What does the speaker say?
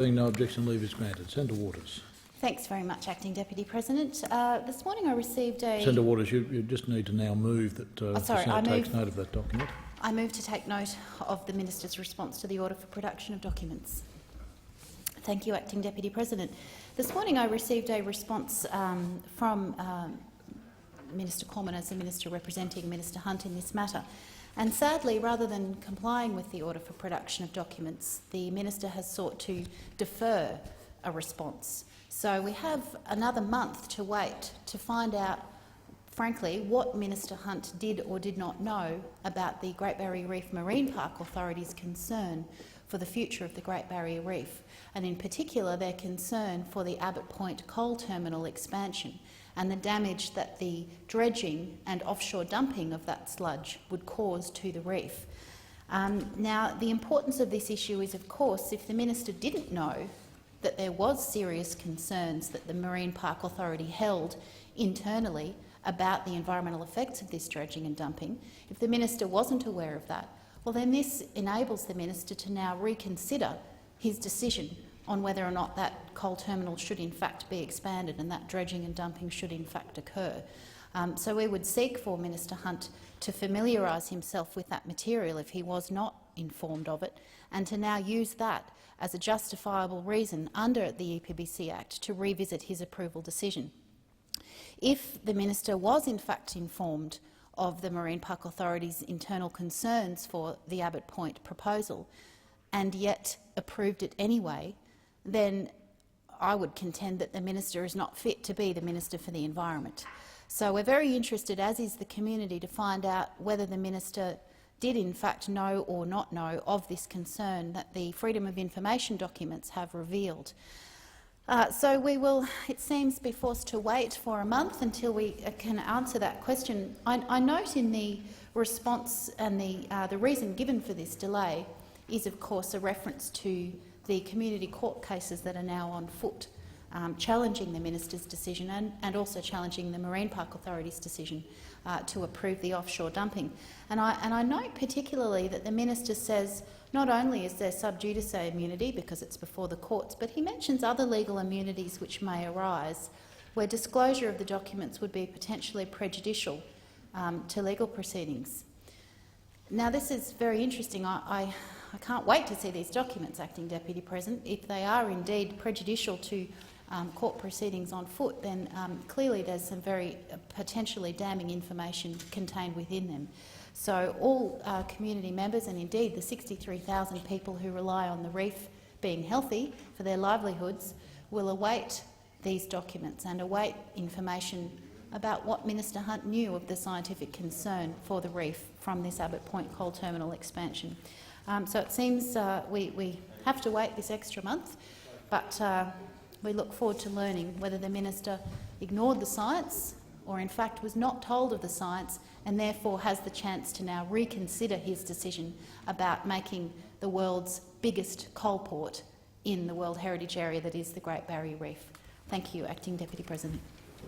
Being no objection, leave is granted. Senator Waters. Thanks very much, Acting Deputy President. This morning I received a... Senator Waters, you just need to now move that the Senate takes note of that document. I move to take note of the Minister's response to the order for production of documents. Thank you, Acting Deputy President. This morning I received a response from Minister Cormann as the Minister representing Minister Hunt in this matter. And sadly, rather than complying with the order for production of documents, the Minister has sought to defer a response. So we have another month to wait to find out, frankly, what Minister Hunt did or did not know about the Great Barrier Reef Marine Park Authority's concern for the future of the Great Barrier Reef, and in particular their concern for the Abbot Point coal terminal expansion and the damage that the dredging and offshore dumping of that sludge would cause to the reef. Now, the importance of this issue is, of course, if the Minister didn't know that there was serious concerns that the Marine Park Authority held internally about the environmental effects of this dredging and dumping, if the Minister wasn't aware of that, well then this enables the Minister to now reconsider his decision on whether or not that coal terminal should in fact be expanded and that dredging and dumping should in fact occur. So we would seek for Minister Hunt to familiarise himself with that material if he was not informed of it, and to now use that as a justifiable reason under the EPBC Act to revisit his approval decision. If the Minister was in fact informed of the Marine Park Authority's internal concerns for the Abbot Point proposal and yet approved it anyway, then I would contend that the Minister is not fit to be the Minister for the Environment. So we're very interested, as is the community, to find out whether the Minister did in fact know or not know of this concern that the Freedom of Information documents have revealed. So we will, it seems, be forced to wait for a month until we can answer that question. I note in the response and the reason given for this delay is, of course, a reference to the community court cases that are now on foot, challenging the Minister's decision and also challenging the Marine Park Authority's decision to approve the offshore dumping. And I note particularly that the Minister says not only is there sub judice immunity because it's before the courts, but he mentions other legal immunities which may arise where disclosure of the documents would be potentially prejudicial to legal proceedings. Now, this is very interesting. I can't wait to see these documents, Acting Deputy President. If they are indeed prejudicial to court proceedings on foot, then clearly there's some very potentially damning information contained within them. So all community members, and indeed the 63,000 people who rely on the reef being healthy for their livelihoods, will await these documents and await information about what Minister Hunt knew of the scientific concern for the reef from this Abbot Point coal terminal expansion. So it seems we have to wait this extra month, but we look forward to learning whether the Minister ignored the science or in fact was not told of the science and therefore has the chance to now reconsider his decision about making the world's biggest coal port in the World Heritage Area that is the Great Barrier Reef. Thank you, Acting Deputy President.